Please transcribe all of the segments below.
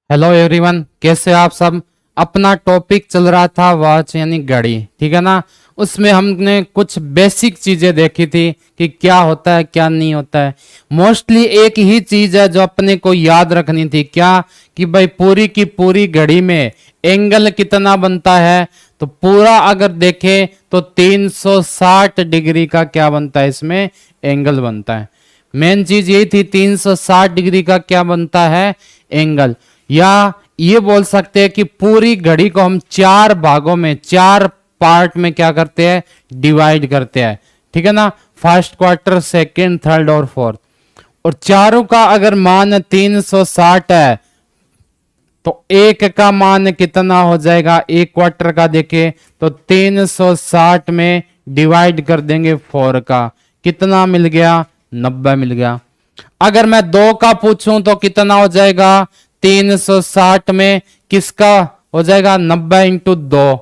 Hello everyone, कैसे आप सब। अपना टॉपिक चल रहा था वॉच यानी घड़ी, ठीक है ना। उसमें हमने कुछ बेसिक चीजें देखी थी कि क्या होता है क्या नहीं होता है। मोस्टली एक ही चीज है जो अपने को याद रखनी थी, क्या कि भाई पूरी की पूरी घड़ी में एंगल कितना बनता है। तो पूरा अगर देखें तो 360 डिग्री का क्या बनता है, इसमें एंगल बनता है। मेन चीज यही थी, 360 डिग्री का क्या बनता है, एंगल। या ये बोल सकते हैं कि पूरी घड़ी को हम चार भागों में, चार पार्ट में क्या करते हैं, डिवाइड करते हैं, ठीक है ना। फर्स्ट क्वार्टर, सेकंड, थर्ड और फोर्थ। और चारों का अगर मान 360 है तो एक का मान कितना हो जाएगा, एक क्वार्टर का देखे तो 360 में डिवाइड कर देंगे 4 का, कितना मिल गया, 90 मिल गया। अगर मैं 2 का पूछूं तो कितना हो जाएगा, 360 में किसका हो जाएगा, 90 इंटू 2,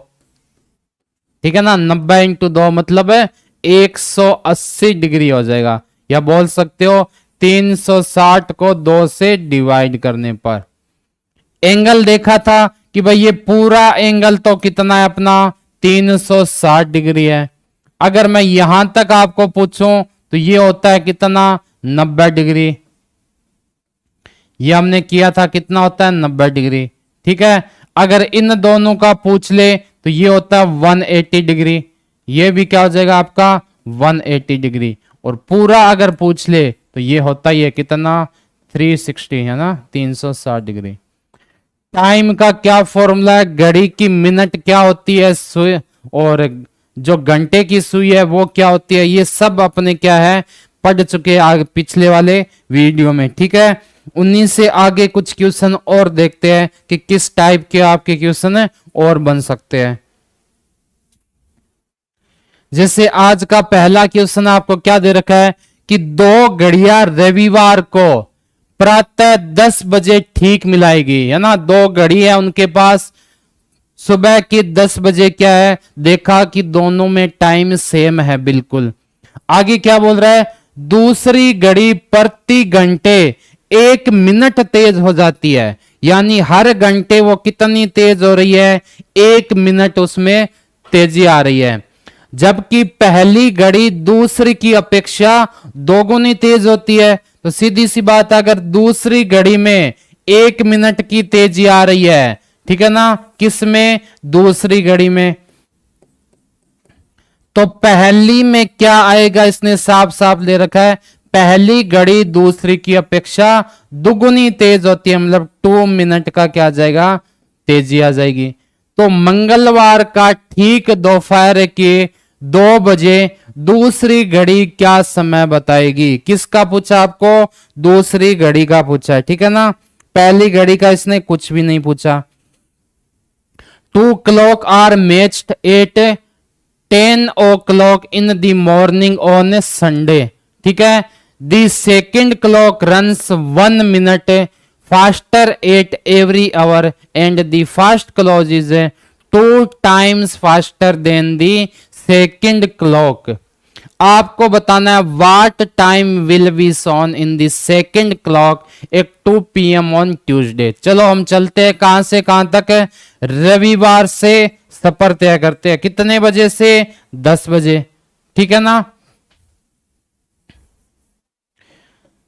ठीक है ना। 90 इंटू 2 मतलब है 180 डिग्री हो जाएगा। या बोल सकते हो 360 को 2 से डिवाइड करने पर। एंगल देखा था कि भाई ये पूरा एंगल तो कितना है अपना, 360 डिग्री है। अगर मैं यहां तक आपको पूछूं तो ये होता है कितना, 90 डिग्री। ये हमने किया था, कितना होता है, 90 डिग्री, ठीक है। अगर इन दोनों का पूछ ले तो ये होता है 180 डिग्री। ये भी क्या हो जाएगा आपका, 180 डिग्री। और पूरा अगर पूछ ले तो ये होता ही है कितना, 360, है ना, 360 डिग्री। टाइम का क्या फॉर्मूला है, घड़ी की मिनट क्या होती है, सुई, और जो घंटे की सुई है वो क्या होती है, ये सब अपने क्या है, पढ़ चुके आगे पिछले वाले वीडियो में, ठीक है। 19 से आगे कुछ क्वेश्चन और देखते हैं कि किस टाइप के आपके क्वेश्चन है और बन सकते हैं। जैसे आज का पहला क्वेश्चन आपको क्या दे रखा है कि 2 घड़ियां रविवार को प्रातः 10 बजे ठीक मिलाएगी, है ना। 2 घड़ी है उनके पास, सुबह के 10 बजे क्या है, देखा कि दोनों में टाइम सेम है बिल्कुल। आगे क्या बोल रहा है, दूसरी घड़ी प्रति घंटे 1 मिनट तेज हो जाती है, यानी हर घंटे वो कितनी तेज हो रही है, 1 मिनट उसमें तेजी आ रही है। जबकि पहली घड़ी दूसरी की अपेक्षा दोगुनी तेज होती है। तो सीधी सी बात, अगर दूसरी घड़ी में 1 मिनट की तेजी आ रही है, ठीक है ना, किस में, दूसरी घड़ी में, तो पहली में क्या आएगा, इसने साफ साफ ले रखा है, पहली घड़ी दूसरी की अपेक्षा दुगुनी तेज होती है, मतलब 2 मिनट का क्या आ जाएगा, तेजी आ जाएगी। तो मंगलवार का ठीक दोपहर के 2 बजे दूसरी घड़ी क्या समय बताएगी। किसका पूछा आपको, दूसरी घड़ी का पूछा है, ठीक है ना। पहली घड़ी का इसने कुछ भी नहीं पूछा। 2 clock are matched at 10 o'clock in the morning on Sunday, ठीक है। The second clock runs 1 minute faster at every hour and the first clock is 2 times faster than the second clock. आपको बताना है what time will be shown in the second clock at 2 PM on Tuesday. चलो हम चलते हैं, कहां से कहां तक, रविवार से सफर तय करते हैं। कितने बजे से, 10 बजे, ठीक है ना।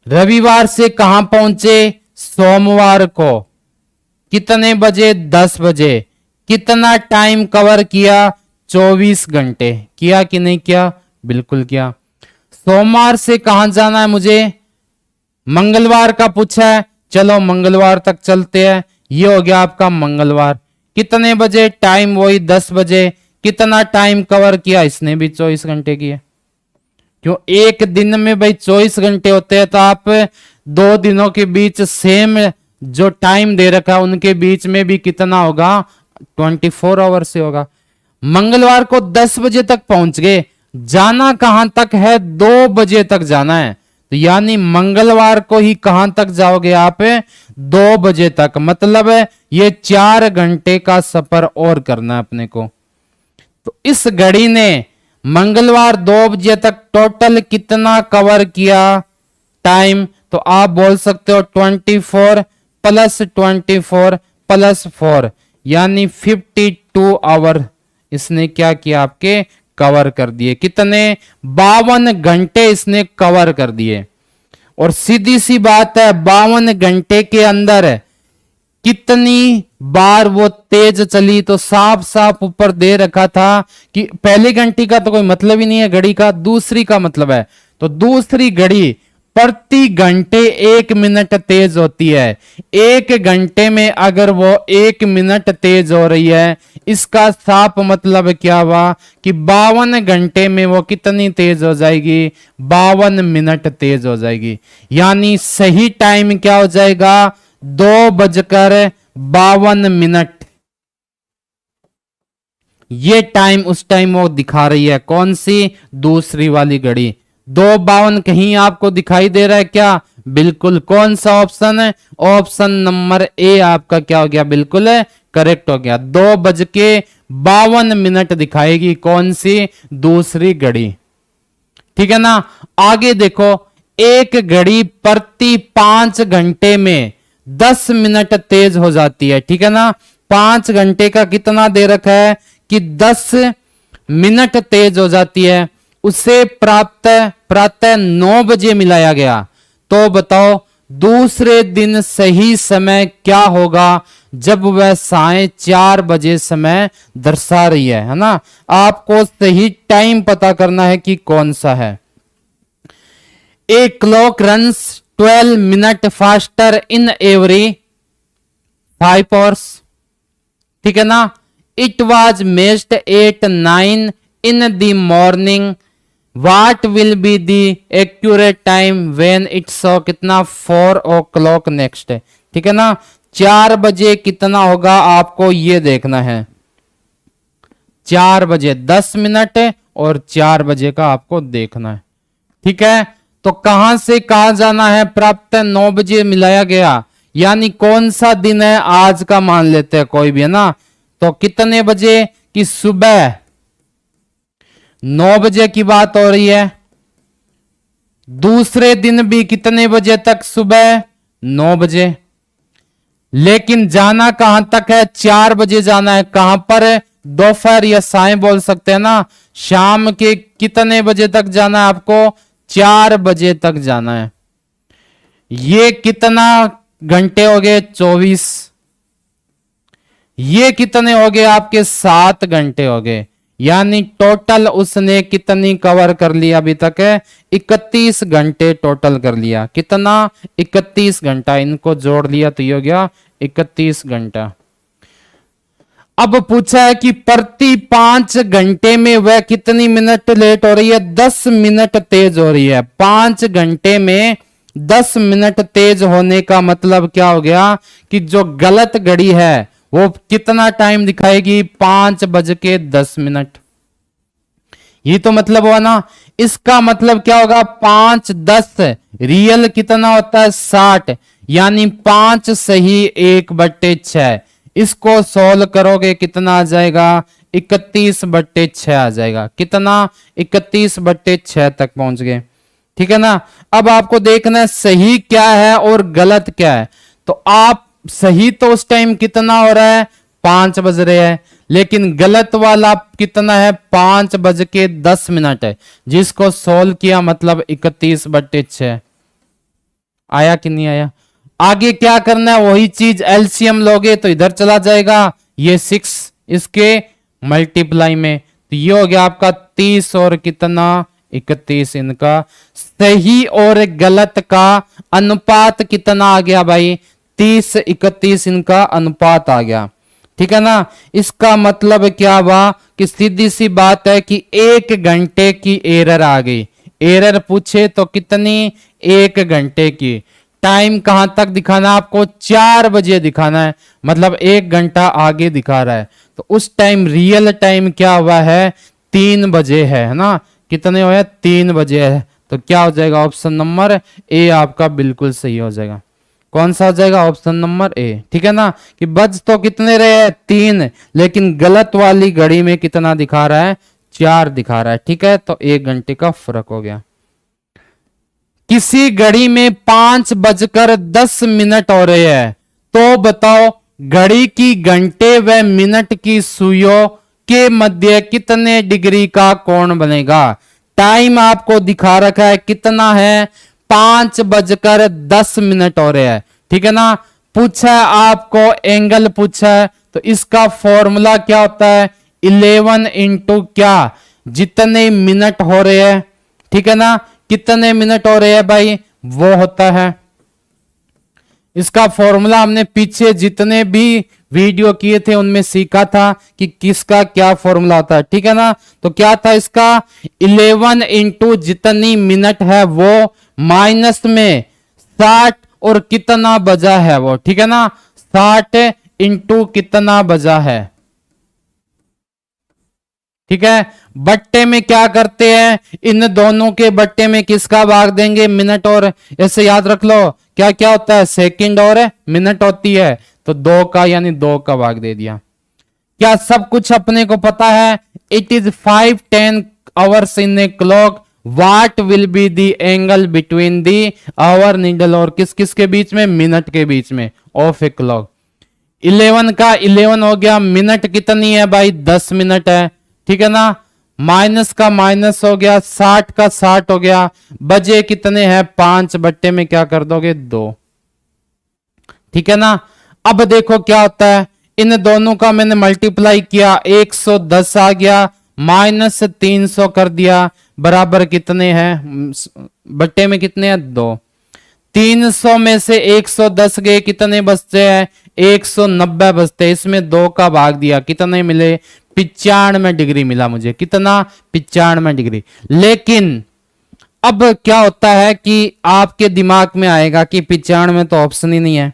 रविवार से कहां पहुंचे, सोमवार को, कितने बजे, 10 बजे। कितना टाइम कवर किया, 24 घंटे। किया कि नहीं किया, बिल्कुल किया। सोमवार से कहां जाना है मुझे, मंगलवार का पूछा है, चलो मंगलवार तक चलते हैं। ये हो गया आपका मंगलवार। कितने बजे, टाइम वही 10 बजे। कितना टाइम कवर किया, इसने भी 24 घंटे किया। क्यों, एक दिन में भाई 24 घंटे होते हैं, तो आप 2 दिनों के बीच सेम जो टाइम दे रखा है उनके बीच में भी कितना होगा, 24 आवर से होगा। मंगलवार को 10 बजे तक पहुंच गए, जाना कहां तक है, 2 बजे तक जाना है। तो यानी मंगलवार को ही कहां तक जाओगे आप, 2 बजे तक। मतलब है ये 4 घंटे का सफर और करना है अपने को। तो इस घड़ी ने मंगलवार 2 बजे तक टोटल कितना कवर किया टाइम, तो आप बोल सकते हो 24 +24 +4 यानी 52 आवर इसने क्या किया, आपके कवर कर दिए। कितने, 52 घंटे इसने कवर कर दिए। और सीधी सी बात है, 52 घंटे के अंदर कितनी बार वो तेज चली, तो साफ साफ ऊपर दे रखा था कि पहली घंटी का तो कोई मतलब ही नहीं है घड़ी का, दूसरी का मतलब है। तो दूसरी घड़ी प्रति घंटे 1 मिनट तेज होती है। 1 घंटे में अगर वो 1 मिनट तेज हो रही है, इसका साफ मतलब क्या हुआ कि 52 घंटे में वो कितनी तेज हो जाएगी, 52 मिनट तेज हो जाएगी। यानी सही टाइम क्या हो जाएगा, 2:52। ये टाइम उस टाइम वो दिखा रही है, कौन सी, दूसरी वाली घड़ी। 2:52 कहीं आपको दिखाई दे रहा है क्या, बिल्कुल। कौन सा ऑप्शन है, ऑप्शन नंबर ए आपका क्या हो गया, बिल्कुल है करेक्ट हो गया। 2:52 दिखाएगी कौन सी, दूसरी घड़ी। ठीक है ना। आगे देखो, एक घड़ी प्रति 5 घंटे में 10 मिनट तेज हो जाती है। ठीक है ना। 5 घंटे का कितना दे रखा है कि 10 मिनट तेज हो जाती है। उसे प्रातः 9 बजे मिलाया गया। तो बताओ दूसरे दिन सही समय क्या होगा, जब वह साय 4 बजे समय दर्शा रही है ना। आपको सही टाइम पता करना है कि कौन सा है। A clock runs 12 minute faster in every 5 hours. ठीक है ना। It was messed at 9 in the morning. What will be the accurate time when it so कितना, 4 o'clock नेक्स्ट। ठीक है ना। 4 बजे कितना होगा आपको ये देखना है। 4 बजे 10 मिनट और 4 बजे का आपको देखना है। ठीक है। तो कहां से कहां जाना है, प्राप्त 9 बजे मिलाया गया, यानी कौन सा दिन है, आज का मान लेते हैं कोई भी, है ना। तो कितने बजे की, सुबह 9 बजे की बात हो रही है। दूसरे दिन भी कितने बजे तक, सुबह 9 बजे। लेकिन जाना कहां तक है, 4 बजे जाना है। कहां पर, दोपहर या साय बोल सकते हैं ना। शाम के कितने बजे तक जाना है आपको, 4 बजे तक जाना है। ये कितना घंटे हो गए, 24। ये कितने हो गए आपके, 7 घंटे हो गए। यानी टोटल उसने कितनी कवर कर लिया अभी तक है, 31 घंटे टोटल कर लिया। कितना, 31 घंटा। इनको जोड़ लिया तो ये हो गया 31 घंटा। अब पूछा है कि प्रति 5 घंटे में वह कितनी मिनट लेट हो रही है, 10 मिनट तेज हो रही है। 5 घंटे में 10 मिनट तेज होने का मतलब क्या हो गया कि जो गलत घड़ी है वो कितना टाइम दिखाएगी, 5:10। ये तो मतलब हुआ ना। इसका मतलब क्या होगा, 5:10 रियल कितना होता है, 60, यानी 5 सही 1/6। इसको सोल्व करोगे कितना आ जाएगा, 31/6 आ जाएगा। कितना, 31/6 तक पहुंच गए। ठीक है ना। अब आपको देखना है सही क्या है और गलत क्या है। तो आप सही तो उस टाइम कितना हो रहा है, 5 बज रहे हैं, लेकिन गलत वाला कितना है, 5:10 है, जिसको सोल्व किया मतलब 31/6। आया कि नहीं आया। आगे क्या करना है, वही चीज एलसीएम लोगे तो इधर चला जाएगा, ये 6 इसके मल्टीप्लाई में, तो ये हो गया आपका 30 और कितना 31। इनका सही और गलत का अनुपात कितना आ गया भाई, 30-31 इनका अनुपात आ गया। ठीक है ना। इसका मतलब क्या हुआ कि सीधी सी बात है कि 1 घंटे की एरर आ गई। एरर पूछे तो कितनी, 1 घंटे की। टाइम कहां तक दिखाना आपको, 4 बजे दिखाना है, मतलब 1 घंटा आगे दिखा रहा है। तो उस टाइम रियल टाइम क्या हुआ है, 3 बजे है ना। कितने हुए, 3 बजे है। तो क्या हो जाएगा, ऑप्शन नंबर ए आपका बिल्कुल सही हो जाएगा। कौन सा हो जाएगा, ऑप्शन नंबर ए। ठीक है ना। कि बज तो कितने रहे हैं, 3, लेकिन गलत वाली घड़ी में कितना दिखा रहा है, 4 दिखा रहा है। ठीक है। तो 1 घंटे का फर्क हो गया। किसी घड़ी में 5:10 हो रहे हैं तो बताओ घड़ी की घंटे व मिनट की सुइयों के मध्य कितने डिग्री का कोण बनेगा। टाइम आपको दिखा रखा है कितना है, 5:10 हो रहे हैं, ठीक है ना। पूछा है आपको एंगल पूछा है, तो इसका फॉर्मूला क्या होता है, 11 इंटू क्या, जितने मिनट हो रहे हैं, ठीक है ना, कितने मिनट हो रहे हैं भाई, वो होता है। इसका फॉर्मूला हमने पीछे जितने भी वीडियो किए थे उनमें सीखा था कि किसका क्या फॉर्मूला होता है, ठीक है ना। तो क्या था इसका, 11 इंटू जितनी मिनट है वो माइनस में 60 और कितना बजा है वो, ठीक है ना, 60 इंटू कितना बजा है, ठीक है। बट्टे में क्या करते हैं, इन दोनों के बट्टे में किसका भाग देंगे, मिनट, और ऐसे याद रख लो क्या क्या होता है, सेकंड और मिनट होती है, तो 2 का यानी 2 का भाग दे दिया। क्या सब कुछ अपने को पता है। It is 5:10 hours in a clock, what will be the angle between the hour needle, और किस किस के बीच में, मिनट के बीच में, ऑफ ए क्लॉक। 11 का 11 हो गया, मिनट कितनी है भाई, 10 मिनट है, ठीक है ना, माइनस का माइनस हो गया, 60 का 60 हो गया, बजे कितने हैं, 5 बट्टे में क्या कर दोगे, 2, ठीक है ना। अब देखो क्या होता है, इन दोनों का मैंने मल्टीप्लाई किया, 110 आ गया, माइनस 300 कर दिया, बराबर कितने हैं, बट्टे में कितने हैं, 2। 300 में से 110 गए, कितने बचते हैं, 190 बचते हैं, इसमें 2 का भाग दिया, कितने मिले, 95 डिग्री मिला मुझे, कितना, 95 डिग्री। लेकिन अब क्या होता है कि आपके दिमाग में आएगा कि 95 तो ऑप्शन ही नहीं है,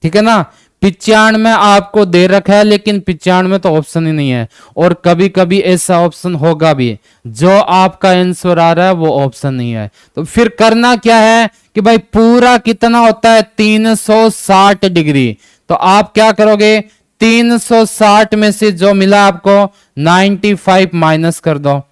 ठीक है ना, 95 आपको दे रखा है लेकिन 95 तो ऑप्शन ही नहीं है, और कभी कभी ऐसा ऑप्शन होगा भी जो आपका आंसर आ रहा है वो ऑप्शन नहीं है। तो फिर करना क्या है कि भाई पूरा कितना होता है, 360 डिग्री, तो आप क्या करोगे, 360 में से जो मिला आपको 95 माइनस कर दो,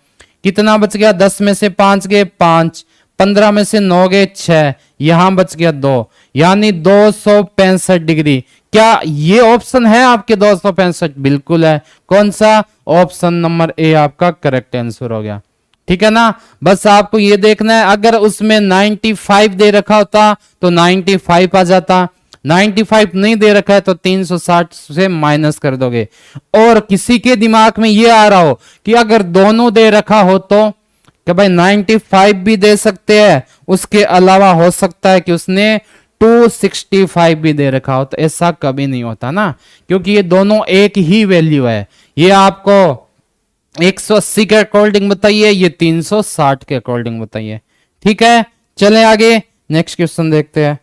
कितना बच गया, 10 में से 5 गए 5, 15 में से 9 गए 6, यहां बच गया 2, यानी 265 डिग्री। क्या ये ऑप्शन है आपके 265, बिल्कुल है, कौन सा, ऑप्शन नंबर ए आपका करेक्ट आंसर हो गया, ठीक है ना। बस आपको ये देखना है, अगर उसमें 95 दे रखा होता तो 95 आ जाता, 95 नहीं दे रखा है तो 360 से माइनस कर दोगे। और किसी के दिमाग में ये आ रहा हो कि अगर दोनों दे रखा हो तो कि भाई 95 भी दे सकते हैं, उसके अलावा हो सकता है कि उसने 265 भी दे रखा हो, तो ऐसा कभी नहीं होता ना, क्योंकि ये दोनों एक ही वैल्यू है। ये आपको 180 के अकॉर्डिंग बताइए, ये 360 के अकॉर्डिंग बताइए, ठीक है। चले आगे, नेक्स्ट क्वेश्चन देखते हैं।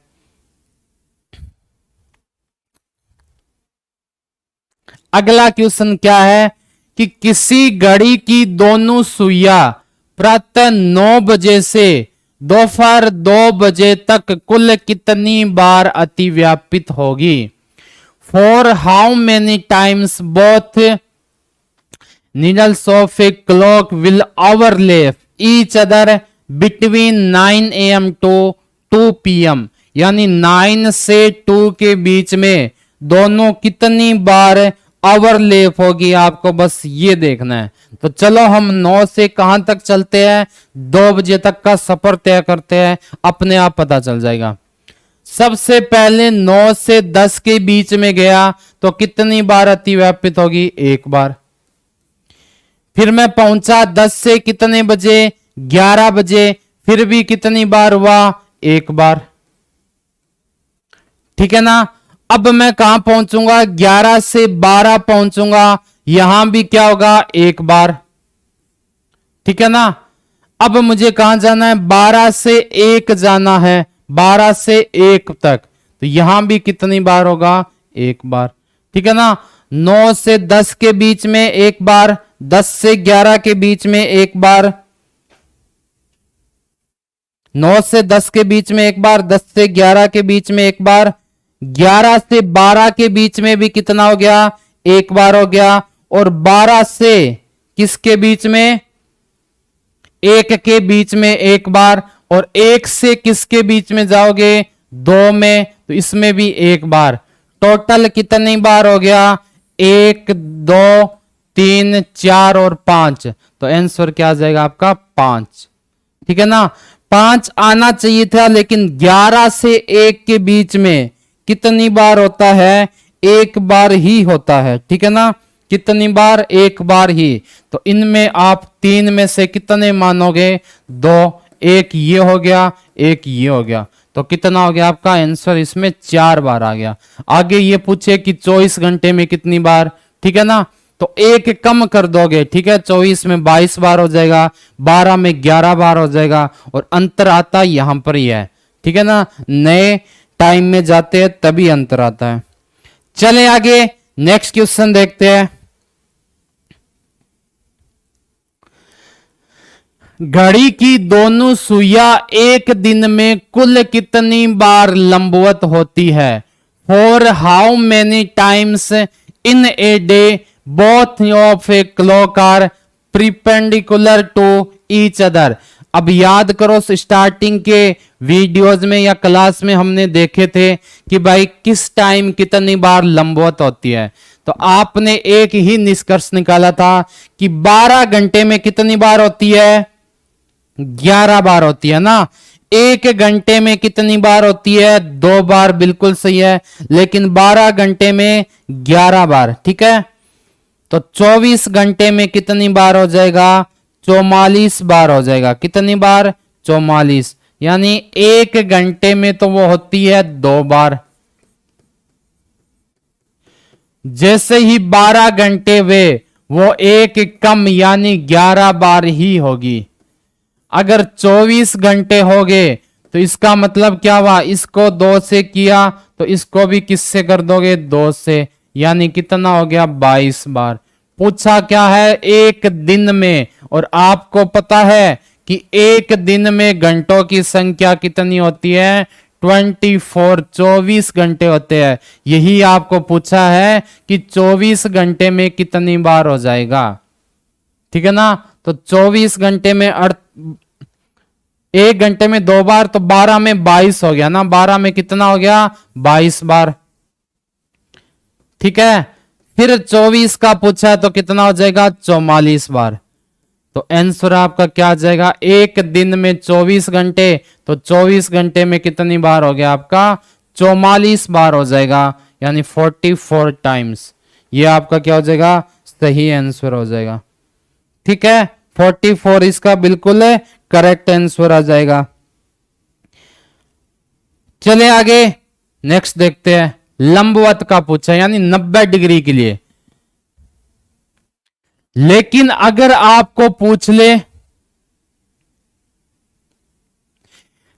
अगला क्वेश्चन क्या है कि किसी घड़ी की दोनों सुइयां प्रातः 9 बजे से दोपहर 2 बजे तक कुल कितनी बार अतिव्यापित होगी। For how many times both needles of a clock will overlap each other between 9 AM to 2 PM, यानी 9 से 2 के बीच में दोनों कितनी बार ओवरलेप होगी, आपको बस ये देखना है। तो चलो हम 9 से कहां तक चलते हैं, 2 बजे तक का सफर तय करते हैं, अपने आप पता चल जाएगा। सबसे पहले 9 से 10 के बीच में गया तो कितनी बार अतिव्यापित होगी, 1 बार। फिर मैं पहुंचा 10 से कितने बजे, 11 बजे, फिर भी कितनी बार हुआ, 1 बार, ठीक है ना। अब मैं कहां पहुंचूंगा, 11 से 12 पहुंचूंगा, यहां भी क्या होगा, 1 बार, ठीक है ना। अब मुझे कहां जाना है, 12 से 1 जाना है, 12 से 1 तक, तो यहां भी कितनी बार होगा, 1 बार, ठीक है ना। 9 से 10 के बीच में 1 बार, 10 से 11 के बीच में 1 बार, 9 से 10 के बीच में 1 बार, 10 से 11 के बीच में 1 बार, 11 से 12 के बीच में भी कितना हो गया, 1 बार हो गया, और 12 से किसके बीच में, 1 के बीच में 1 बार, और 1 से किसके बीच में जाओगे, 2 में, तो इसमें भी 1 बार। टोटल कितनी बार हो गया? 1 2 3 4 और 5, तो आंसर क्या आ जाएगा आपका? 5। ठीक है ना, 5 आना चाहिए था, लेकिन 11 से 1 के बीच में कितनी बार होता है? एक बार ही होता है। ठीक है ना, कितनी बार? एक बार ही। तो इनमें आप 3 में से कितने मानोगे? 2। एक ये हो गया, एक ये हो गया, तो कितना हो गया आपका आंसर? इसमें 4 बार आ गया। आगे ये पूछे कि 24 घंटे में कितनी बार, ठीक है ना, तो एक कम कर दोगे, ठीक है, 24 में 22 बार हो जाएगा, 12 में 11 बार हो जाएगा, और अंतर आता यहां पर ही है। ठीक है ना, नए टाइम में जाते हैं तभी अंतर आता है। चले आगे नेक्स्ट क्वेश्चन देखते हैं। घड़ी की दोनों सुइयां एक दिन में कुल कितनी बार लंबवत होती है? For how many times in a day both of a clock are perpendicular to each other. अब याद करो, स्टार्टिंग के वीडियोज में या क्लास में हमने देखे थे कि भाई किस टाइम कितनी बार लंबवत होती है, तो आपने एक ही निष्कर्ष निकाला था कि 12 घंटे में कितनी बार होती है? 11 बार होती है ना। 1 घंटे में कितनी बार होती है? 2 बार, बिल्कुल सही है, लेकिन 12 घंटे में 11 बार। ठीक है, तो 24 घंटे में कितनी बार हो जाएगा? 44 बार हो जाएगा। कितनी बार? 44, यानी 1 घंटे में तो वो होती है 2 बार। जैसे ही 12 घंटे हुए, वो एक कम यानी 11 बार ही होगी। अगर 24 घंटे हो गए तो इसका मतलब क्या हुआ? इसको 2 से किया तो इसको भी किससे कर दोगे? 2 से, यानी कितना हो गया? 22 बार। पूछा क्या है? एक दिन में, और आपको पता है कि एक दिन में घंटों की संख्या कितनी होती है? 24, 24 घंटे होते हैं। यही आपको पूछा है कि 24 घंटे में कितनी बार हो जाएगा। ठीक है ना, तो 24 घंटे में 1 घंटे में 2 बार, तो 12 में 22 हो गया ना। 12 में कितना हो गया? 22 बार। ठीक है, फिर 24 का पूछा तो कितना हो जाएगा? 44 बार। तो आंसर आपका क्या आ जाएगा? एक दिन में 24 घंटे, तो 24 घंटे में कितनी बार हो गया आपका? 44 बार हो जाएगा, यानी 44 टाइम्स। ये आपका क्या हो जाएगा? सही आंसर हो जाएगा। ठीक है, 44 इसका बिल्कुल करेक्ट आंसर आ जाएगा। चले आगे नेक्स्ट देखते हैं। लंबवत का पूछा, यानी 90 डिग्री के लिए। लेकिन अगर आपको पूछ ले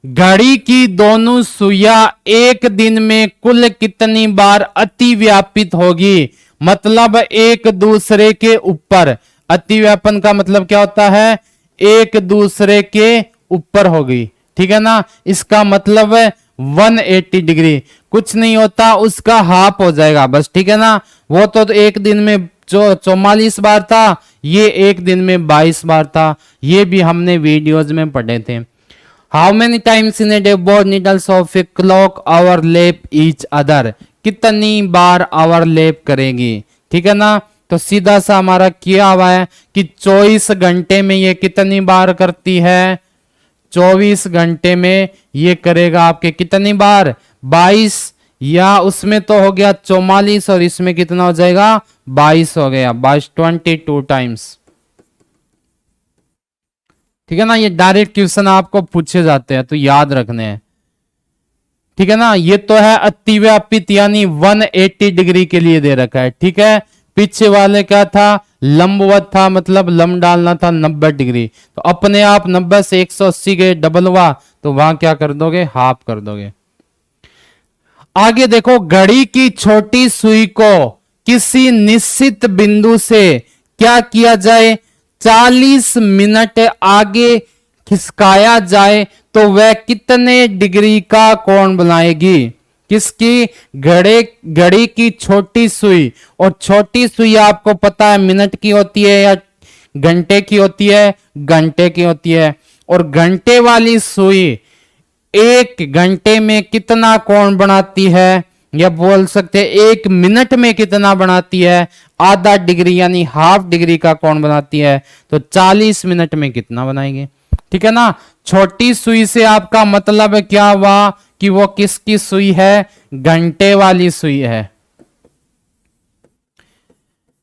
घड़ी की दोनों सुइयां एक दिन में कुल कितनी बार अतिव्यापित होगी, मतलब एक दूसरे के ऊपर। अतिव्यापन का मतलब क्या होता है? एक दूसरे के ऊपर होगी। ठीक है ना, इसका मतलब 180 डिग्री। कुछ नहीं होता, उसका हाफ हो जाएगा बस। ठीक है ना, वो तो एक दिन में जो 44 बार था, ये एक दिन में 22 बार था। ये भी हमने वीडियोज में पढ़े थे। How many times in a day both needles of a clock overlap each other. कितनी बार ओवरलैप करेगी? ठीक है ना, तो सीधा सा हमारा किया हुआ है कि 24 घंटे में ये कितनी बार करती है? 24 घंटे में ये करेगा आपके कितनी बार? 22, या उसमें तो हो गया 44 और इसमें कितना हो जाएगा? 22 हो गया। 22 टाइम्स। ठीक है ना, ये डायरेक्ट क्वेश्चन आपको पूछे जाते हैं तो याद रखने हैं। ठीक है ना, ये तो है अतिव्यापित, यानी 180 डिग्री के लिए दे रखा है। ठीक है, पीछे वाले क्या था? लंबवत था, मतलब लंब डालना था 90 डिग्री। तो अपने आप 90 से 180 के डबल हुआ, तो वहां क्या कर दोगे? हाफ कर दोगे। आगे देखो, घड़ी की छोटी सुई को किसी निश्चित बिंदु से क्या किया जाए? 40 मिनट आगे खिसकाया जाए तो वह कितने डिग्री का कोण बनाएगी? किसकी? घड़ी की छोटी सुई। और छोटी सुई आपको पता है मिनट की होती है या घंटे की होती है? घंटे की होती है। और घंटे वाली सुई 1 घंटे में कितना कोण बनाती है? या बोल सकते हैं 1 मिनट में कितना बनाती है, आधा डिग्री यानी हाफ डिग्री का कोण बनाती है, तो 40 मिनट में कितना बनाएंगे। ठीक है ना। छोटी सुई से आपका मतलब क्या हुआ कि वो किसकी सुई है, घंटे वाली सुई है।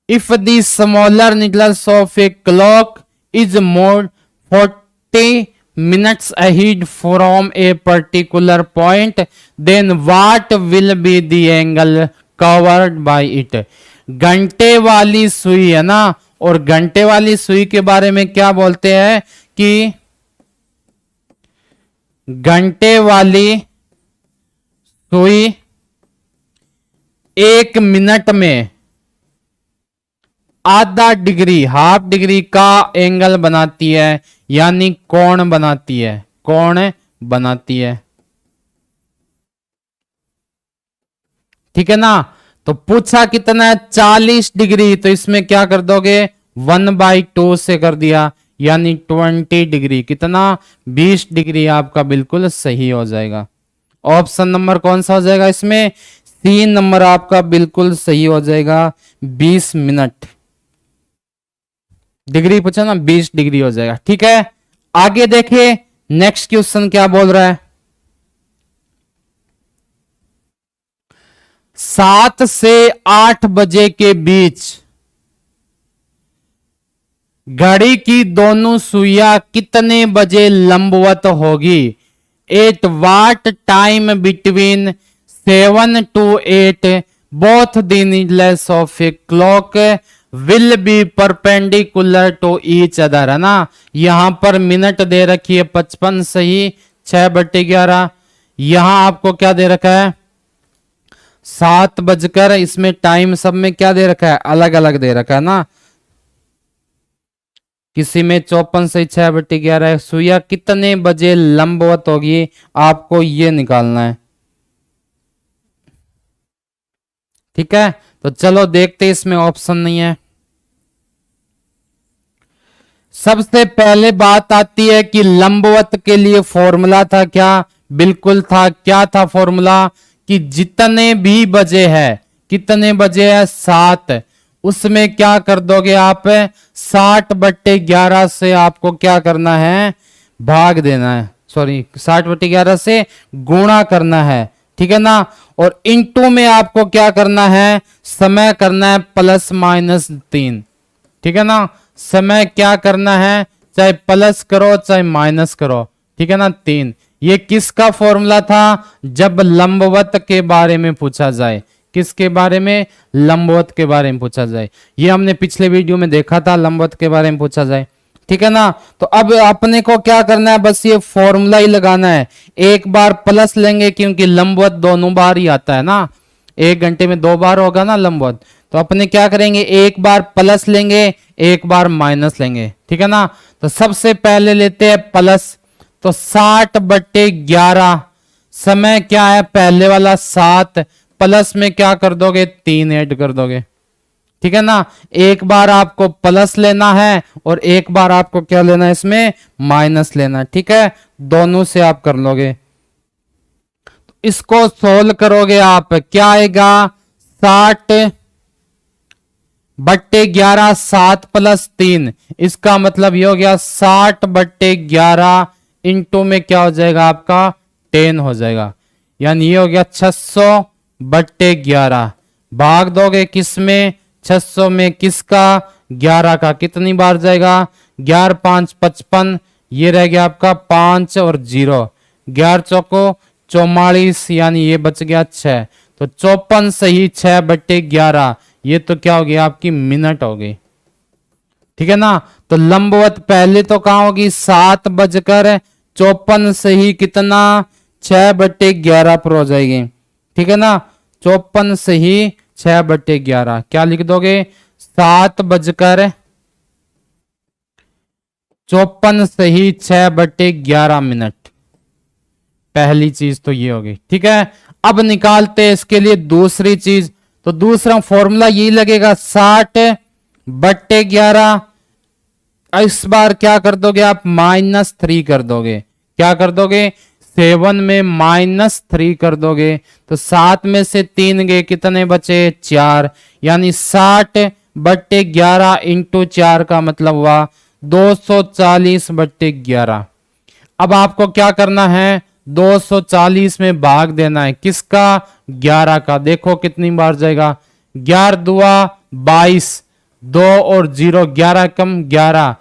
If the smaller needles of a clock is more 40 minutes ahead from a particular point, then what will be the angle covered by it। घंटे वाली सुई है ना, और घंटे वाली सुई के बारे में क्या बोलते हैं कि घंटे वाली सुई 1 मिनट में आधा डिग्री हाफ डिग्री का एंगल बनाती है, यानी कोण बनाती है, कोण बनाती है। ठीक है ना। तो पूछा कितना है, 40 डिग्री, तो इसमें क्या कर दोगे 1/2 से कर दिया, यानी 20 डिग्री। कितना, 20 डिग्री आपका बिल्कुल सही हो जाएगा। ऑप्शन नंबर कौन सा हो जाएगा इसमें, सी नंबर आपका बिल्कुल सही हो जाएगा। 20 मिनट डिग्री पूछा ना, 20 डिग्री हो जाएगा। ठीक है, आगे देखिए नेक्स्ट क्वेश्चन क्या बोल रहा है। 7 से 8 बजे के बीच घड़ी की दोनों सुइयां कितने बजे लंबवत होगी। At what time between 7 to 8 both the needles of a clock will be perpendicular to each other, है ना। यहां पर मिनट दे रखी है 55 सही, 6/11। यहां आपको क्या दे रखा है 7 बजकर, इसमें टाइम सब में क्या दे रखा है, अलग अलग दे रखा है ना। किसी में 54 सही 6/11। सुइया कितने बजे लंबवत होगी, आपको ये निकालना है। ठीक है, तो चलो देखते, इसमें ऑप्शन नहीं है। सबसे पहले बात आती है कि लंबवत के लिए फॉर्मूला था क्या, बिल्कुल था। क्या था फॉर्मूला, कि जितने भी बजे है, कितने बजे है 7, उसमें क्या कर दोगे आप 60/11 से आपको क्या करना है, भाग देना है, सॉरी 60/11 से गुणा करना है। ठीक है ना। और इनटू में आपको क्या करना है, समय करना है +-3। ठीक है ना, समय क्या करना है, चाहे प्लस करो चाहे माइनस करो। ठीक है ना, 3। ये किसका फॉर्मूला था, जब लंबवत के बारे में पूछा जाए। किसके बारे में, लंबवत के बारे में पूछा जाए। ये हमने पिछले वीडियो में देखा था, लंबवत के बारे में पूछा जाए। ठीक है ना। तो अब अपने को क्या करना है, बस ये फॉर्मूला ही लगाना है। एक बार प्लस लेंगे क्योंकि लंबवत दोनों बार ही आता है ना, 1 घंटे में 2 बार होगा ना लंबवत। तो अपने क्या करेंगे, एक बार प्लस लेंगे, एक बार माइनस लेंगे। ठीक है ना। तो सबसे पहले लेते हैं प्लस, तो 60/11। समय क्या है, पहले वाला 7, प्लस में क्या कर दोगे 3 ऐड कर दोगे। ठीक है ना। एक बार आपको प्लस लेना है और एक बार आपको क्या लेना है, इसमें माइनस लेना है। ठीक है, दोनों से आप कर लोगे। इसको सोल्व करोगे आप, क्या आएगा 60/11, 7 + 3, इसका मतलब ये हो गया 60/11 इंटू में क्या हो जाएगा आपका 10 हो जाएगा, यानी ये हो गया 600/11। भाग दोगे किसमें, 600 में, किसका 11 का, कितनी बार जाएगा 11 × 5 = 55, ये रह गया आपका 5 और 0, 11 चौको 44, यानी ये बच गया 6। तो 54 सही 6/11, ये तो क्या हो गया आपकी मिनट हो गई। ठीक है ना। तो लंबवत पहले तो कहां होगी 7:54 सही कितना 6/11 पर हो जाएगी। ठीक है ना, 54 सही 6/11, क्या लिख दोगे 7:54 सही 6/11 मिनट। पहली चीज तो ये होगी। ठीक है, अब निकालते हैं इसके लिए दूसरी चीज। तो दूसरा फॉर्मूला यही लगेगा 60/11। इस बार क्या कर दोगे आप -3 कर दोगे। क्या कर दोगे, 7 में -3 कर दोगे तो 7 में से 3 गए, कितने बचे 4, यानी 60/11 इंटू 4 का मतलब हुआ 240/11। अब आपको क्या करना है, 240 में भाग देना है, किसका 11 का। देखो कितनी बार जाएगा, 11 दुआ 22, 2 और 0, 11 कम 11,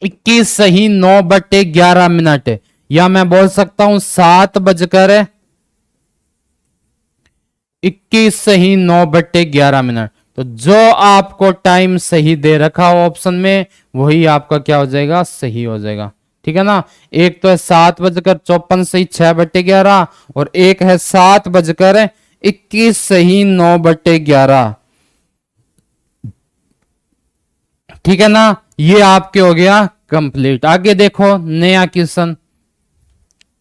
21 सही 9/11 मिनट, या मैं बोल सकता हूं 7:21 सही 9/11 मिनट। तो जो आपको टाइम सही दे रखा हो ऑप्शन में वही आपका क्या हो जाएगा, सही हो जाएगा। ठीक है ना। एक तो है 7:54 सही 6/11 और एक है 7:21 सही 9/11। ठीक है ना। ये आपके हो गया कंप्लीट। आगे देखो नया क्वेश्चन,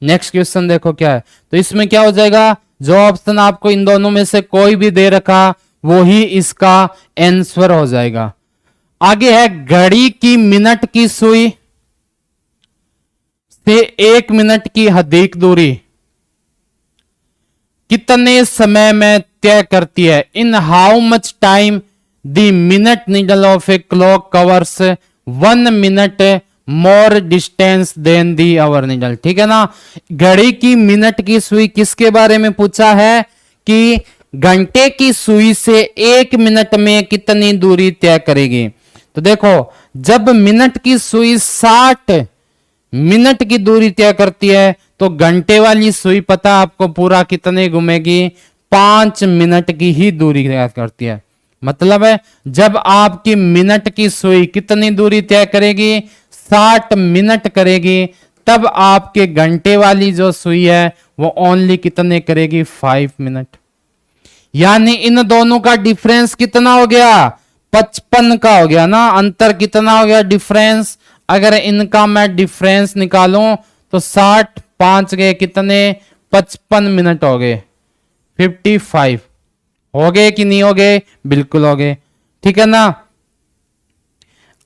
नेक्स्ट क्वेश्चन देखो क्या है। तो इसमें क्या हो जाएगा, जो ऑप्शन आपको इन दोनों में से कोई भी दे रखा वो ही इसका आंसर हो जाएगा। आगे है घड़ी की मिनट की सुई से 1 मिनट की अधिक दूरी कितने समय में तय करती है। In how much time the minute needle of a clock covers 1 minute more distance than the hour needle. ठीक है ना। घड़ी की मिनट की सुई किसके बारे में पूछा है कि घंटे की सुई से 1 मिनट में कितनी दूरी तय करेगी। तो देखो जब मिनट की सुई 60 मिनट की दूरी तय करती है तो घंटे वाली सुई पता आपको पूरा कितने घूमेगी, 5 मिनट की ही दूरी तय करती है। मतलब है जब आपकी मिनट की सुई कितनी दूरी तय करेगी, 60 मिनट करेगी, तब आपके घंटे वाली जो सुई है वो ओनली कितने करेगी, 5 मिनट। यानी इन दोनों का डिफरेंस कितना हो गया, 55 का हो गया ना। अंतर कितना हो गया, डिफरेंस। अगर इनका मैं डिफरेंस निकालूं तो 60 5 गए कितने, 55 मिनट हो गए, 55 हो गए कि नहीं हो गए, बिल्कुल हो गए। ठीक है ना।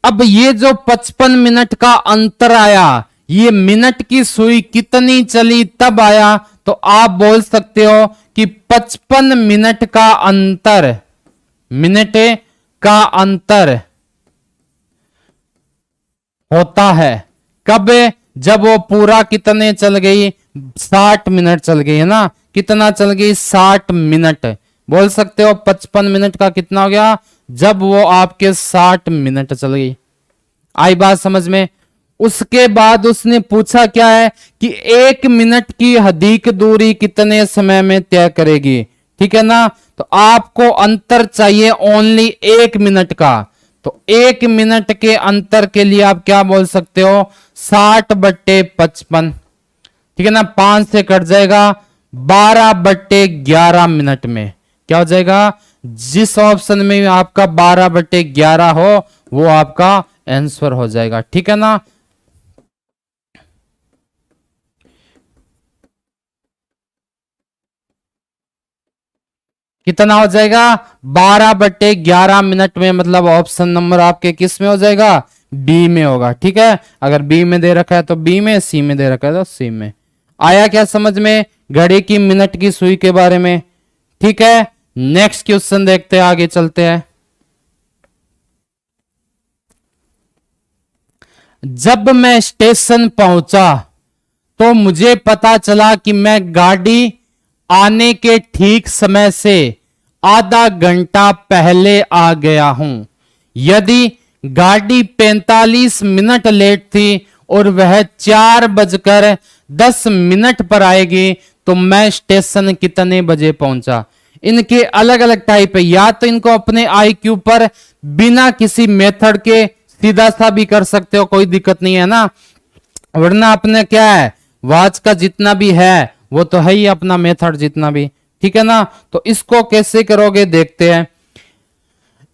अब ये जो 55 मिनट का अंतर आया, ये मिनट की सुई कितनी चली तब आया, तो आप बोल सकते हो कि 55 मिनट का अंतर, मिनट का अंतर होता है कब, जब वो पूरा कितने चल गई, 60 मिनट चल गई है ना। कितना चल गई, 60 मिनट। बोल सकते हो 55 मिनट का कितना हो गया, जब वो आपके 60 मिनट चल गई। आई बात समझ में। उसके बाद उसने पूछा क्या है कि 1 मिनट की अधिक दूरी कितने समय में तय करेगी। ठीक है ना। तो आपको अंतर चाहिए ओनली 1 मिनट का। तो 1 मिनट के अंतर के लिए आप क्या बोल सकते हो, 60/55। ठीक है ना। 5 से कट जाएगा, 12/11 मिनट में क्या हो जाएगा, जिस ऑप्शन में आपका 12/11 हो वो आपका आंसर हो जाएगा। ठीक है ना। कितना हो जाएगा, 12/11 मिनट में, मतलब ऑप्शन नंबर आपके किस में हो जाएगा, बी में होगा। ठीक है। अगर बी में दे रखा है तो बी में, सी में दे रखा है तो सी में। आया क्या समझ में घड़ी की मिनट की सुई के बारे में। ठीक है। नेक्स्ट क्वेश्चन देखते हैं, आगे चलते हैं। जब मैं स्टेशन पहुंचा तो मुझे पता चला कि मैं गाड़ी आने के ठीक समय से आधा घंटा पहले आ गया हूं। यदि गाड़ी 45 मिनट लेट थी और वह 4:10 पर आएगी तो मैं स्टेशन कितने बजे पहुंचा। इनके अलग अलग टाइप है, या तो इनको अपने IQ पर बिना किसी मेथड के सीधा सा भी कर सकते हो, कोई दिक्कत नहीं है ना। वरना अपने क्या है, वॉच का जितना भी है वो तो है ही अपना मेथड जितना भी। ठीक है ना। तो इसको कैसे करोगे देखते हैं।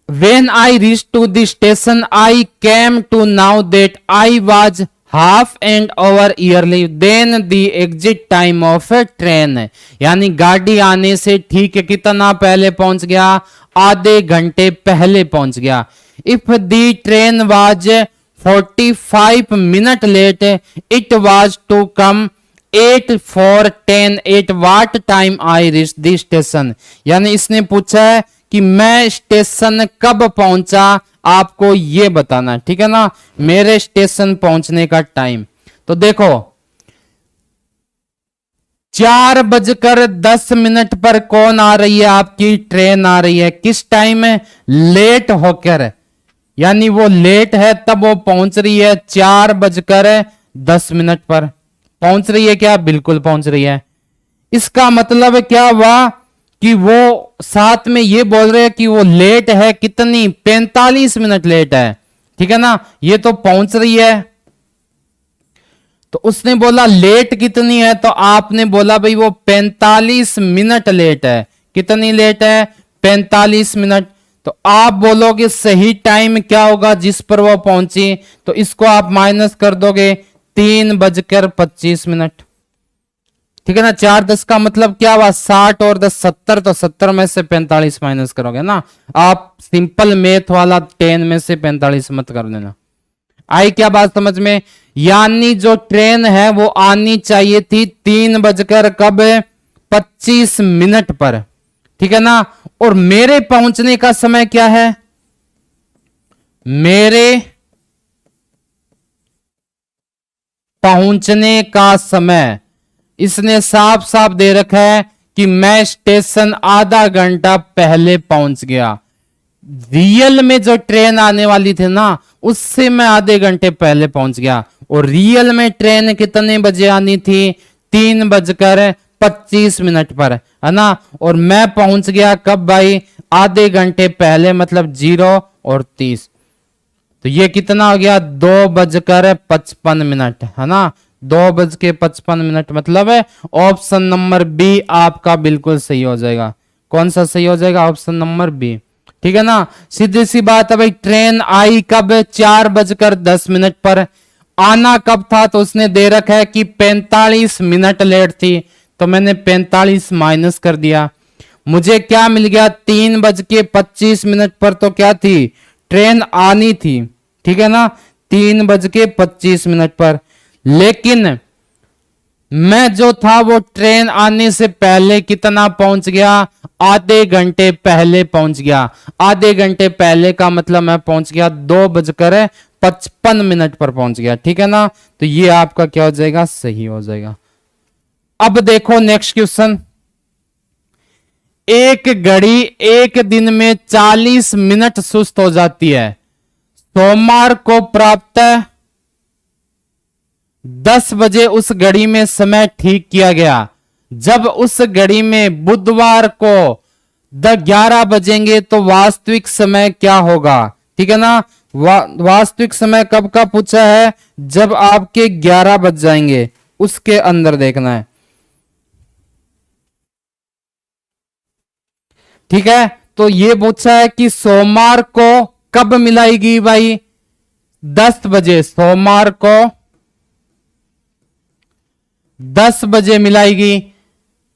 When I reached to the station, I came to know that I was half an hour early than the exit time of a train। यानी गाड़ी आने से ठीक कितना पहले पहुंच गया, आधे घंटे पहले पहुंच गया। If the train was 45 minute late it was to come 8 4 10 8 what time I reach the station. यानी इसने पूछा है कि मैं स्टेशन कब पहुंचा, आपको ये बताना है, ठीक है ना, मेरे स्टेशन पहुंचने का टाइम। तो देखो 4:10 पर कौन आ रही है, आपकी ट्रेन आ रही है, किस टाइम है, लेट होकर, यानी वो लेट है तब वो पहुंच रही है 4:10 पर पहुंच रही है क्या, बिल्कुल पहुंच रही है। इसका मतलब क्या हुआ कि वो साथ में ये बोल रहे हैं कि वो लेट है कितनी, 45 मिनट लेट है, ठीक है ना, ये तो पहुंच रही है। तो उसने बोला लेट कितनी है, तो आपने बोला भाई वो 45 मिनट लेट है। कितनी लेट है, 45 मिनट। तो आप बोलोगे सही टाइम क्या होगा जिस पर वो पहुंची, तो इसको आप माइनस कर दोगे 3:25। ठीक है ना, 4:10 का मतलब क्या हुआ, 60 और 10 70, तो 70 में से 45 माइनस करोगे ना। आप सिंपल मैथ वाला 10 में से 45 मत कर देना। आई क्या बात समझ में। यानी जो ट्रेन है वो आनी चाहिए थी 3:25 पर, ठीक है ना। और मेरे पहुंचने का समय क्या है, मेरे पहुंचने का समय इसने साफ साफ दे रखा है कि मैं स्टेशन आधा घंटा पहले पहुंच गया। रियल में जो ट्रेन आने वाली थी ना, उससे मैं आधे घंटे पहले पहुंच गया। और रियल में ट्रेन कितने बजे आनी थी, 3:25 पर, है ना। और मैं पहुंच गया कब भाई, आधे घंटे पहले, मतलब 0 और 30। तो ये कितना हो गया, 2:55, है ना। 2:55 मतलब है ऑप्शन नंबर बी आपका बिल्कुल सही हो जाएगा। कौन सा सही हो जाएगा, ऑप्शन नंबर बी, ठीक है ना। सीधी सी बात है भाई, ट्रेन आई कब, 4:10 पर। आना कब था, तो उसने दे रखा है कि 45 मिनट लेट थी, तो मैंने 45 माइनस कर दिया। मुझे क्या मिल गया, 3:25 पर तो क्या थी, ट्रेन आनी थी, ठीक है ना, 3:25 पर। लेकिन मैं जो था वो ट्रेन आने से पहले कितना पहुंच गया, आधे घंटे पहले पहुंच गया। आधे घंटे पहले का मतलब मैं पहुंच गया 2:55 पर पहुंच गया, ठीक है ना। तो ये आपका क्या हो जाएगा, सही हो जाएगा। अब देखो नेक्स्ट क्वेश्चन, एक घड़ी एक दिन में 40 मिनट सुस्त हो जाती है। सोमवार को प्राप्त 10 बजे उस घड़ी में समय ठीक किया गया। जब उस घड़ी में बुधवार को 11 बजेंगे तो वास्तविक समय क्या होगा, ठीक है ना। वास्तविक समय कब का पूछा है, जब आपके 11 बज जाएंगे, उसके अंदर देखना है, ठीक है। तो ये पूछा है कि सोमवार को कब मिलाएगी भाई, 10 बजे, सोमवार को 10 बजे मिलाएगी।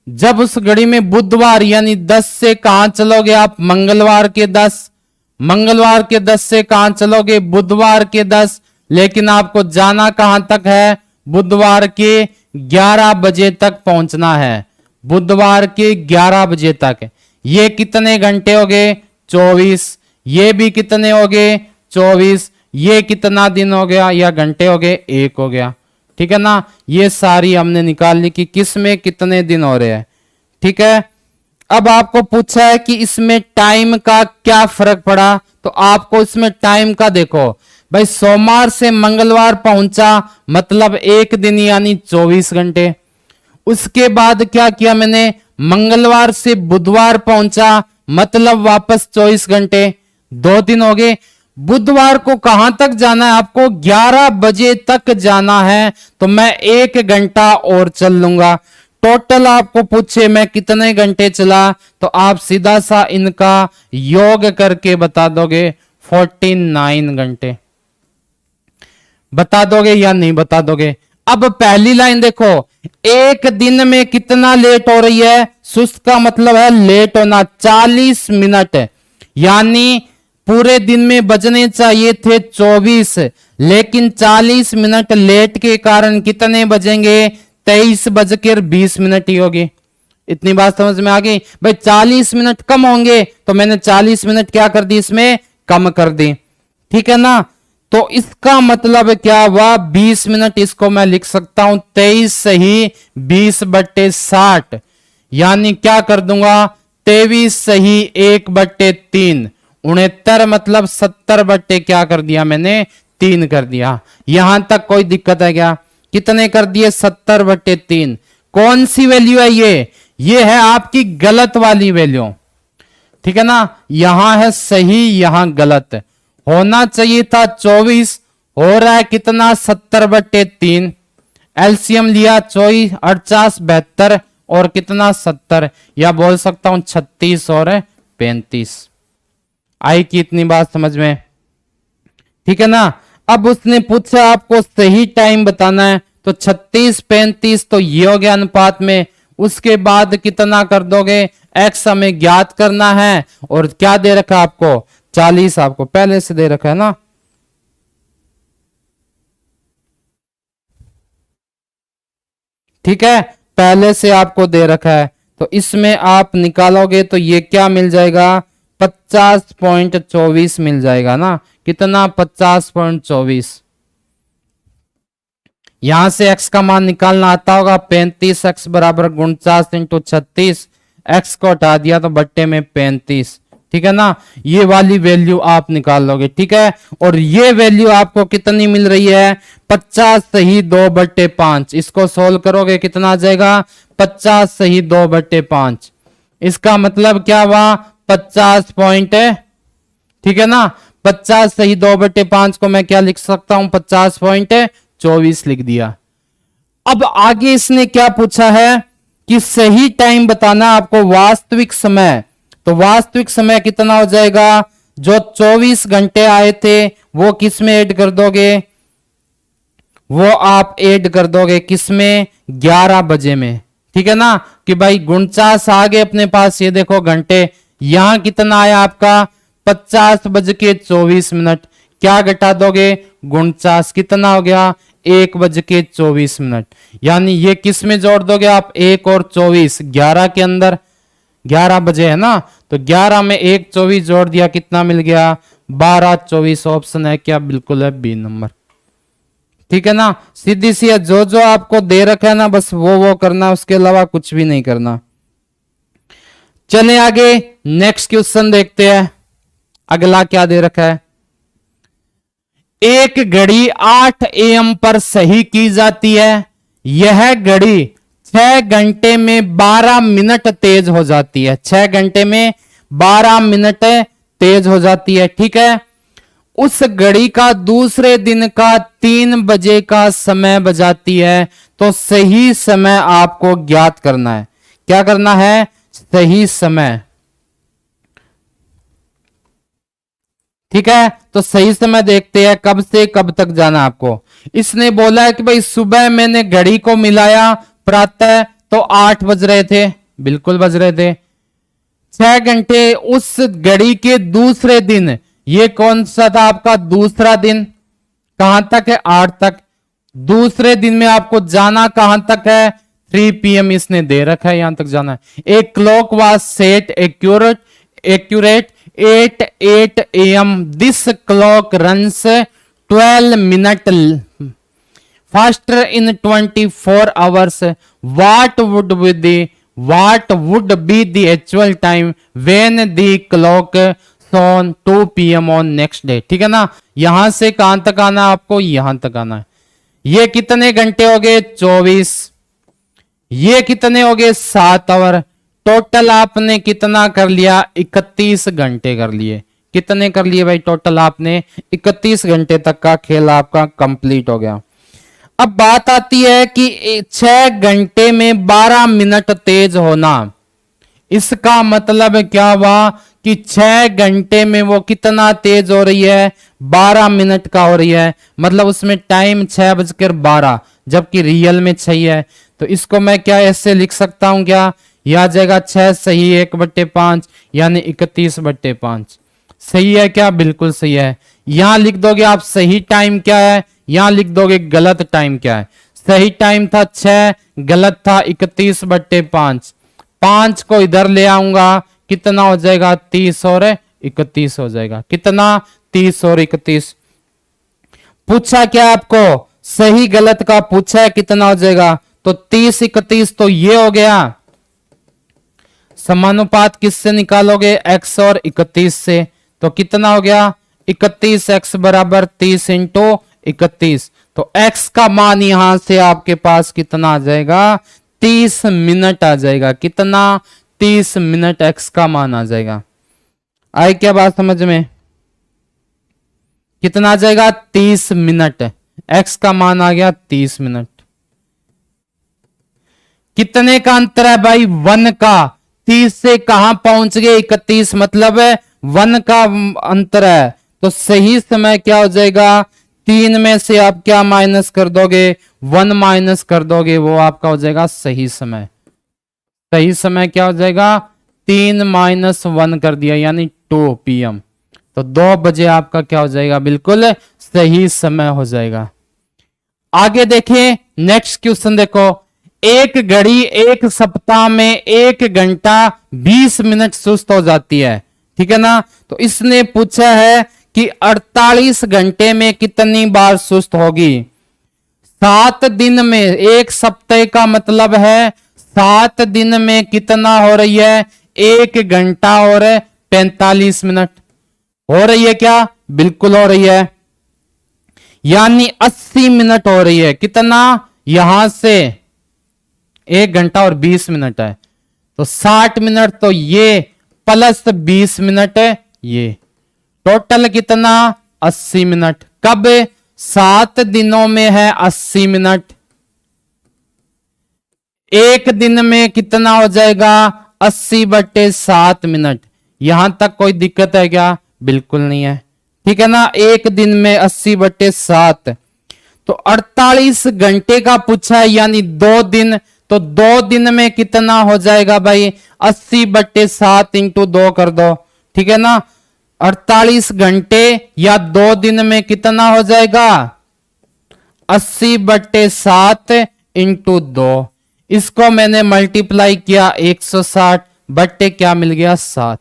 जब उस घड़ी में बुधवार, यानी 10 से कहां चलोगे आप, मंगलवार के 10, मंगलवार के 10 से कहां चलोगे, बुधवार के 10। लेकिन आपको जाना कहां तक है, बुधवार के 11 बजे तक पहुंचना है, बुधवार के 11 बजे तक। ये कितने घंटे हो गए, 24। ये भी कितने हो गए, 24। ये कितना दिन हो गया या घंटे हो गए, 1 हो गया, ठीक है ना। ये सारी हमने निकाल ली कि किस में कितने दिन हो रहे हैं, ठीक है। अब आपको पूछा है कि इसमें टाइम का क्या फर्क पड़ा, तो आपको इसमें टाइम का देखो भाई, सोमवार से मंगलवार पहुंचा मतलब 1 दिन यानी 24 घंटे। उसके बाद क्या किया मैंने, मंगलवार से बुधवार पहुंचा मतलब वापस 24 घंटे, 2 दिन हो गए। बुधवार को कहां तक जाना है आपको, 11 बजे तक जाना है, तो मैं 1 घंटा और चल लूंगा। टोटल आपको पूछे मैं कितने घंटे चला, तो आप सीधा सा इनका योग करके बता दोगे, 49 घंटे। बता दोगे या नहीं बता दोगे। अब पहली लाइन देखो, एक दिन में कितना लेट हो रही है, सुस्त का मतलब है लेट होना, 40 मिनट, यानी पूरे दिन में बजने चाहिए थे 24, लेकिन 40 मिनट लेट के कारण कितने बजेंगे? 23:20 ही होगी। इतनी बात समझ में आ गई भाई? 40 मिनट कम होंगे तो मैंने 40 मिनट क्या कर दी, इसमें कम कर दी, ठीक है ना। तो इसका मतलब क्या हुआ? 20 मिनट, इसको मैं लिख सकता हूं 23 सही 20/60, यानी क्या कर दूंगा? 23 सही 1/3, 69 मतलब 70 क्या कर दिया मैंने? 3 कर दिया। यहां तक कोई दिक्कत है क्या? कितने कर दिए? 70/3। कौन सी वैल्यू है ये है आपकी गलत वाली वैल्यू, ठीक है ना। यहां है सही, यहां गलत। होना चाहिए था 24, हो रहा है कितना? 70/3। एलसीएम लिया 24, 48, 72 और कितना? 70, या बोल सकता हूं 36 और 35। आई कि इतनी बात समझ में? ठीक है ना। अब उसने पूछा आपको सही टाइम बताना है, तो 36, 35 तो ये हो गया अनुपात में। उसके बाद कितना कर दोगे? एक्स हमें ज्ञात करना है, और क्या दे रखा है आपको? 40 आपको पहले से दे रखा है ना। ठीक है, पहले से आपको दे रखा है, तो इसमें आप निकालोगे तो ये क्या मिल जाएगा? 50.24 मिल जाएगा ना। कितना? 50.24। यहां से x का मान निकालना आता होगा। 35x बराबर 49 इंटू 36, x को हटा दिया तो बट्टे में 35, ठीक है ना। ये वाली वैल्यू आप निकाल लोगे, ठीक है। और ये वैल्यू आपको कितनी मिल रही है? 50 सही 2/5। इसको सोल्व करोगे कितना आ जाएगा? 50 सही 2/5। इसका मतलब क्या हुआ? 50 पॉइंट, ठीक है ना। 50 सही 2/5 को मैं क्या लिख सकता हूं? 50.24 लिख दिया। अब आगे इसने क्या पूछा है कि सही टाइम बताना आपको, वास्तविक समय। तो वास्तविक समय कितना हो जाएगा? जो 24 घंटे आए थे वो किस में ऐड कर दोगे? वो आप ऐड कर दोगे किस में? 11 बजे में, ठीक है ना। कि भाई 49 आ गए अपने पास, ये देखो घंटे। यहां कितना आया आपका? 50:24। क्या घटा दोगे? 49, कितना हो गया? 1:24। यानी ये किस में जोड़ दोगे आप? 1 और 24, 11 के अंदर। 11 बजे है ना, तो 11 में 1 24 जोड़ दिया, कितना मिल गया? 12:24। ऑप्शन है क्या? बिल्कुल है, बी नंबर, ठीक है ना। सीधी सी है, जो जो आपको दे रखा है ना बस वो करना, उसके अलावा कुछ भी नहीं करना। चले आगे, नेक्स्ट क्वेश्चन देखते हैं। अगला क्या दे रखा है? एक घड़ी 8 AM पर सही की जाती है। यह घड़ी 6 घंटे में 12 मिनट तेज हो जाती है। 6 घंटे में 12 मिनट तेज हो जाती है, ठीक है। उस घड़ी का दूसरे दिन का 3 बजे का समय बजाती है। तो सही समय आपको ज्ञात करना है। क्या करना है? सही समय, ठीक है। तो सही समय देखते हैं, कब से कब तक जाना आपको। इसने बोला है कि भाई सुबह मैंने घड़ी को मिलाया प्रातः, तो 8 बज रहे थे, बिल्कुल बज रहे थे। 6 घंटे उस घड़ी के दूसरे दिन, ये कौन सा था आपका? दूसरा दिन। कहां तक है? 8 तक। दूसरे दिन में आपको जाना कहां तक है? 3 PM इसने दे रखा है, यहां तक जाना है। एक clock was set accurate 8 AM. This clock runs 12 minute faster in 24 hours. What would be the actual time when the clock shone 2 PM on next day? ठीक है ना। यहां से कहां तक आना है आपको? यहां तक आना है। ये कितने घंटे हो गए? 24। ये कितने हो गए? 7 आवर। टोटल आपने कितना कर लिया? 31 घंटे कर लिए। कितने कर लिए भाई? टोटल आपने 31 घंटे तक का खेल आपका कंप्लीट हो गया। अब बात आती है कि 6 घंटे में 12 मिनट तेज होना। इसका मतलब क्या हुआ कि 6 घंटे में वो कितना तेज हो रही है? 12 मिनट का हो रही है। मतलब उसमें टाइम 6:12, जबकि रियल में 6 है। तो इसको मैं क्या ऐसे लिख सकता हूं क्या? यह आ जाएगा 6 सही 1/5, यानी 31/5। सही है क्या? बिल्कुल सही है। यहां लिख दोगे आप सही टाइम क्या है, यहां लिख दोगे गलत टाइम क्या है। सही टाइम था 6, गलत था 31/5। 5 को इधर ले आऊंगा, कितना हो जाएगा? 30 और 31 हो जाएगा। कितना? 30 और 31। पूछा क्या आपको? सही गलत का पूछा है, कितना हो जाएगा? तो 30 31 तो ये हो गया। समानुपात किससे निकालोगे? x और 31 से। तो कितना हो गया? 31x बराबर 30 इंटू 31। तो x का मान यहां से आपके पास कितना आ जाएगा? 30 मिनट आ जाएगा। कितना? 30 मिनट x का मान आ जाएगा। आई क्या बात समझ में? कितना आ जाएगा? 30 मिनट। x का मान आ गया 30 मिनट। कितने का अंतर है भाई? 1 का। 30 से कहां पहुंच गए? 31, मतलब है 1 का अंतर है। तो सही समय क्या हो जाएगा? 3 में से आप क्या माइनस कर दोगे? 1 माइनस कर दोगे, वो आपका हो जाएगा सही समय। सही समय क्या हो जाएगा? 3 माइनस 1 कर दिया, यानी 2 PM। तो 2 बजे आपका क्या हो जाएगा? बिल्कुल सही समय हो जाएगा। आगे देखिए, नेक्स्ट क्वेश्चन देखो। एक घड़ी एक सप्ताह में 1 घंटा 20 मिनट सुस्त हो जाती है, ठीक है ना। तो इसने पूछा है कि 48 घंटे में कितनी बार सुस्त होगी। 7 दिन में, एक सप्ताह का मतलब है 7 दिन में कितना हो रही है? 1 घंटा और 45 मिनट हो रही है क्या? बिल्कुल हो रही है, यानी 80 मिनट हो रही है। कितना? यहां से 1 घंटा और 20 मिनट है, तो 60 मिनट, तो ये प्लस 20 मिनट है, ये टोटल कितना? 80 मिनट। कब? 7 दिनों में है 80 मिनट। एक दिन में कितना हो जाएगा? 80/7 मिनट। यहां तक कोई दिक्कत है क्या? बिल्कुल नहीं है, ठीक है ना। एक दिन में 80/7, तो 48 घंटे का पूछा है, यानी 2 दिन। तो 2 दिन में कितना हो जाएगा भाई? 80/7 इंटू 2 कर दो, ठीक है ना। 48 घंटे या 2 दिन में कितना हो जाएगा? 80/7 इंटू 2। इसको मैंने मल्टीप्लाई किया 160 बट्टे क्या मिल गया? 7,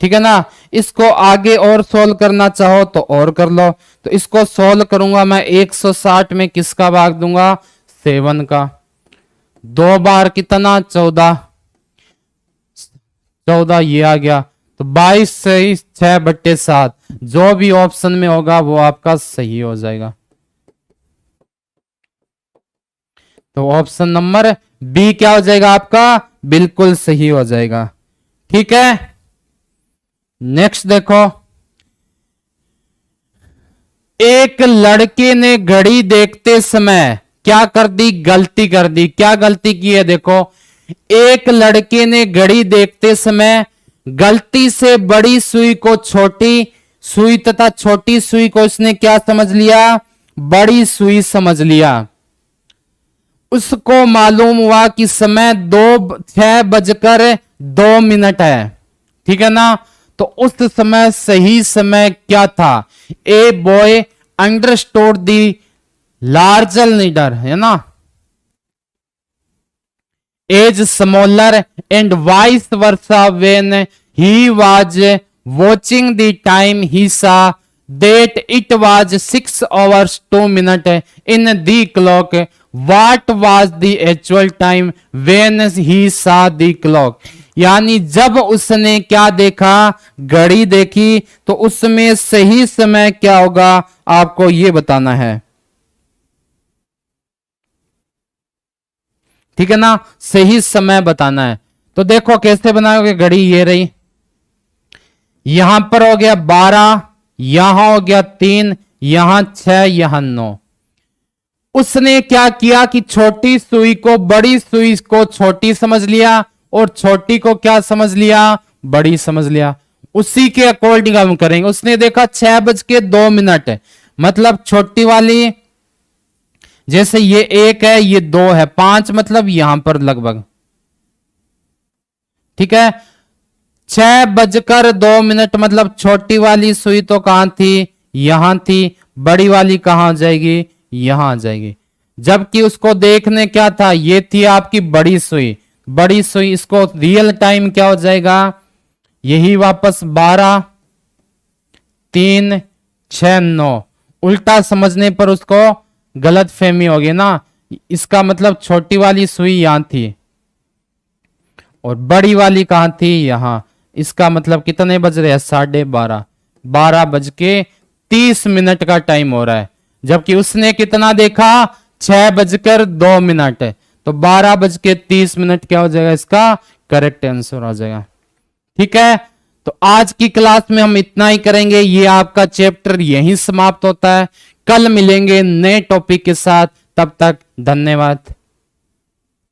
ठीक है ना। इसको आगे और सोल्व करना चाहो तो और कर लो। तो इसको सोल्व करूंगा मैं, 160 में किसका भाग दूंगा? 7 का। 2 बार कितना? 14, 14 ये आ गया। तो 22 से 6/7, जो भी ऑप्शन में होगा वो आपका सही हो जाएगा। तो ऑप्शन नंबर बी क्या हो जाएगा आपका? बिल्कुल सही हो जाएगा, ठीक है। नेक्स्ट देखो, एक लड़के ने घड़ी देखते समय क्या कर दी? गलती कर दी। क्या गलती की है? देखो, एक लड़के ने घड़ी देखते समय गलती से बड़ी सुई को छोटी सुई तथा छोटी सुई को उसने क्या समझ लिया? बड़ी सुई समझ लिया। उसको मालूम हुआ कि समय 6:02 है, ठीक है ना। तो उस समय सही समय क्या था? A boy understood the larger needle, है ना, as smaller and vice versa when he was watching the time he saw that it was 6 hours 2 minutes in the clock. What was the actual time when he saw the clock? यानी जब उसने क्या देखा? घड़ी देखी, तो उसमें सही समय क्या होगा आपको ये बताना है, ठीक है ना। सही समय बताना है। तो देखो कैसे बनाओगे घड़ी। ये रही, यहां पर हो गया 12, यहां हो गया 3, यहां 6, यहां 9। उसने क्या किया कि छोटी सुई को बड़ी सुई को छोटी समझ लिया और छोटी को क्या समझ लिया? बड़ी समझ लिया। उसी के अकॉर्डिंग हम करेंगे। उसने देखा 6:02, मतलब छोटी वाली, जैसे ये 1 है, ये 2 है, 5 मतलब यहां पर लगभग, ठीक है। 6:02 मतलब छोटी वाली सुई तो कहां थी, यहां थी, बड़ी वाली कहां आ जाएगी, यहां आ जाएगी। जबकि उसको देखने क्या था, ये थी आपकी बड़ी सुई, बड़ी सुई, इसको रियल टाइम क्या हो जाएगा, यही वापस 12 3 6 9। उल्टा समझने पर उसको गलत फहमी होगी ना, इसका मतलब छोटी वाली सुई यहां थी और बड़ी वाली कहां थी, यहां। इसका मतलब कितने बज रहे हैं, 12:30, 12:30 का टाइम हो रहा है। जबकि उसने कितना देखा, 6:02, तो 12:30 क्या हो जाएगा, इसका करेक्ट आंसर हो जाएगा। ठीक है, तो आज की क्लास में हम इतना ही करेंगे, ये आपका चैप्टर यहीं समाप्त होता है। कल मिलेंगे नए टॉपिक के साथ, तब तक धन्यवाद।